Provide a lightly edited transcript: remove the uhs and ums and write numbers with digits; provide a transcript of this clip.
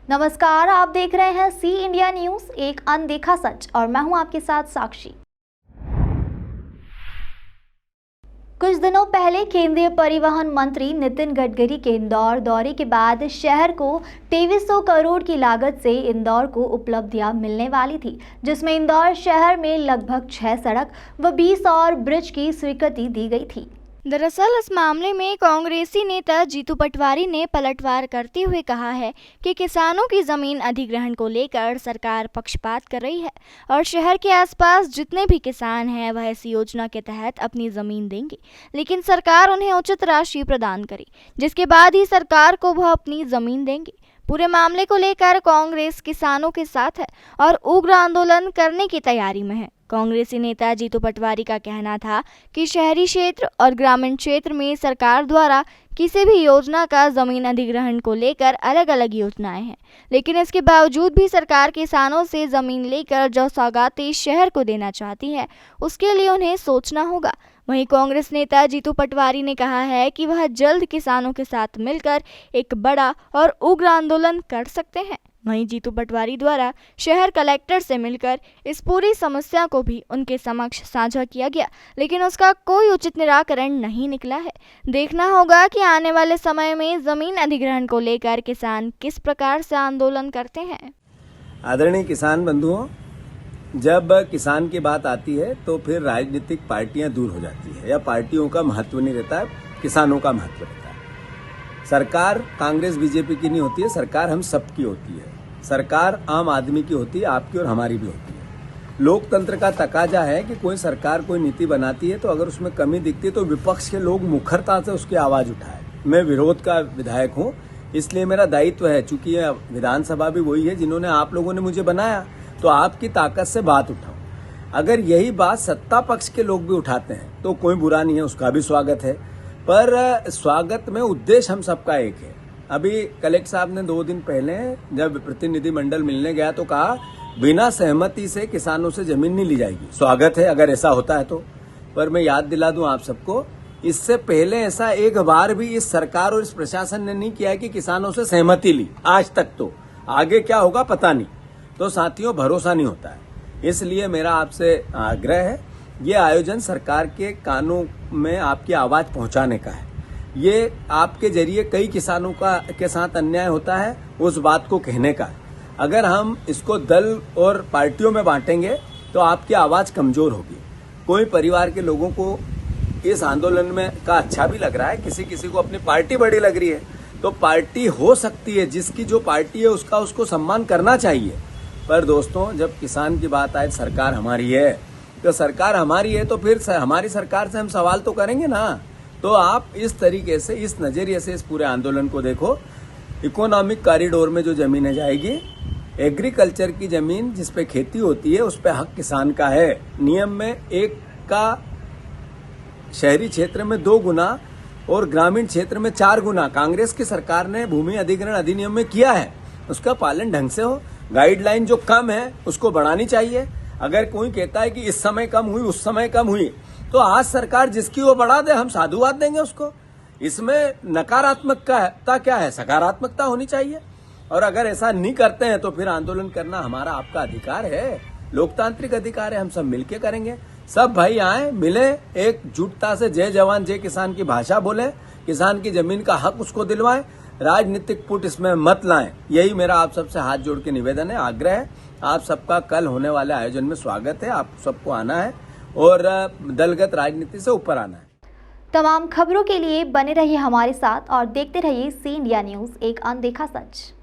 नमस्कार, आप देख रहे हैं सी इंडिया न्यूज, एक अनदेखा सच, और मैं हूं आपके साथ साक्षी। कुछ दिनों पहले केंद्रीय परिवहन मंत्री नितिन गडकरी के इंदौर दौरे के बाद शहर को 2300 करोड़ की लागत से इंदौर को उपलब्धियां मिलने वाली थी, जिसमें इंदौर शहर में लगभग 6 सड़क व 20 और ब्रिज की स्वीकृति दी गई थी। दरअसल इस मामले में कांग्रेसी नेता जीतू पटवारी ने पलटवार करते हुए कहा है कि किसानों की जमीन अधिग्रहण को लेकर सरकार पक्षपात कर रही है और शहर के आसपास जितने भी किसान हैं वह इस योजना के तहत अपनी जमीन देंगे, लेकिन सरकार उन्हें उचित राशि प्रदान करे, जिसके बाद ही सरकार को वह अपनी जमीन देंगे। पूरे मामले को लेकर कांग्रेस किसानों के साथ है और उग्र आंदोलन करने की तैयारी में है। कांग्रेसी नेता जीतू पटवारी का कहना था कि शहरी क्षेत्र और ग्रामीण क्षेत्र में सरकार द्वारा किसी भी योजना का जमीन अधिग्रहण को लेकर अलग अलग योजनाएं हैं, लेकिन इसके बावजूद भी सरकार किसानों से जमीन लेकर जो सौगातें शहर को देना चाहती है उसके लिए उन्हें सोचना होगा। वहीं कांग्रेस नेता जीतू पटवारी ने कहा है कि वह जल्द किसानों के साथ मिलकर एक बड़ा और उग्र आंदोलन कर सकते हैं। वहीं जीतू पटवारी द्वारा शहर कलेक्टर से मिलकर इस पूरी समस्या को भी उनके समक्ष साझा किया गया, लेकिन उसका कोई उचित निराकरण नहीं निकला है। देखना होगा कि आने वाले समय में जमीन अधिग्रहण को लेकर किसान किस प्रकार से आंदोलन करते हैं। आदरणीय किसान बंधुओं, जब किसान की बात आती है तो फिर राजनीतिक पार्टियां दूर हो जाती है या पार्टियों का महत्व नहीं रहता है, किसानों का महत्व रहता है। सरकार कांग्रेस बीजेपी की नहीं होती है, सरकार हम सबकी होती है। सरकार आम आदमी की होती है, आपकी और हमारी भी होती है। लोकतंत्र का तकाजा है कि कोई सरकार कोई नीति बनाती है तो अगर उसमें कमी दिखती है तो विपक्ष के लोग मुखरता से उसकी आवाज उठाए। मैं विरोध का विधायक हूं, इसलिए मेरा दायित्व है, चूंकि विधानसभा भी वही है जिन्होंने आप लोगों ने मुझे बनाया, तो आपकी ताकत से बात उठाऊं। अगर यही बात सत्ता पक्ष के लोग भी उठाते हैं तो कोई बुरा नहीं है, उसका भी स्वागत है, पर स्वागत में उद्देश्य हम सबका एक है। अभी कलेक्टर साहब ने 2 दिन पहले जब प्रतिनिधि मंडल मिलने गया तो कहा बिना सहमति से किसानों से जमीन नहीं ली जाएगी। स्वागत है अगर ऐसा होता है तो, पर मैं याद दिला दूं आप सबको, इससे पहले ऐसा एक बार भी इस सरकार और इस प्रशासन ने नहीं किया है कि किसानों से सहमति ली आज तक। तो आगे क्या होगा पता नहीं। तो साथियों, भरोसा नहीं होता है, इसलिए मेरा आपसे आग्रह है, ये आयोजन सरकार के कानों में आपकी आवाज पहुंचाने का है। ये आपके जरिए कई किसानों के साथ अन्याय होता है, उस बात को कहने का है। अगर हम इसको दल और पार्टियों में बांटेंगे तो आपकी आवाज कमजोर होगी। कोई परिवार के लोगों को इस आंदोलन में का अच्छा भी लग रहा है, किसी किसी को अपनी पार्टी बड़ी लग रही है, तो पार्टी हो सकती है, जिसकी जो पार्टी है उसको सम्मान करना चाहिए। पर दोस्तों, जब किसान की बात आए, सरकार हमारी है, तो सरकार हमारी है तो फिर हमारी सरकार से हम सवाल तो करेंगे ना। तो आप इस तरीके से, इस नजरिए से इस पूरे आंदोलन को देखो। इकोनॉमिक कॉरिडोर में जो जमीनें जाएगी, एग्रीकल्चर की जमीन जिस पे खेती होती है उस पे हक किसान का है। नियम में 1 का शहरी क्षेत्र में 2 गुना और ग्रामीण क्षेत्र में 4 गुना कांग्रेस की सरकार ने भूमि अधिग्रहण अधिनियम में किया है। उसका पालन ढंग से हो। गाइडलाइन जो कम है उसको बढ़ानी चाहिए। अगर कोई कहता है कि इस समय कम हुई, उस समय कम हुई, तो आज सरकार जिसकी वो बढ़ा दे, हम साधुवाद देंगे उसको। इसमें नकारात्मकता क्या है? सकारात्मकता होनी चाहिए। और अगर ऐसा नहीं करते हैं तो फिर आंदोलन करना हमारा आपका अधिकार है, लोकतांत्रिक अधिकार है, हम सब मिलके करेंगे। सब भाई आए, मिले, एकजुटता से जय जवान जय किसान की भाषा बोले, किसान की जमीन का हक उसको दिलवाएं, राजनीतिक पुट इसमें मत लाएं। यही मेरा आप सबसे हाथ जोड़ के निवेदन है, आग्रह है। आप सबका कल होने वाले आयोजन में स्वागत है। आप सबको आना है और दलगत राजनीति से ऊपर आना है। तमाम खबरों के लिए बने रहिए हमारे साथ और देखते रहिए सी इंडिया न्यूज, एक अनदेखा सच।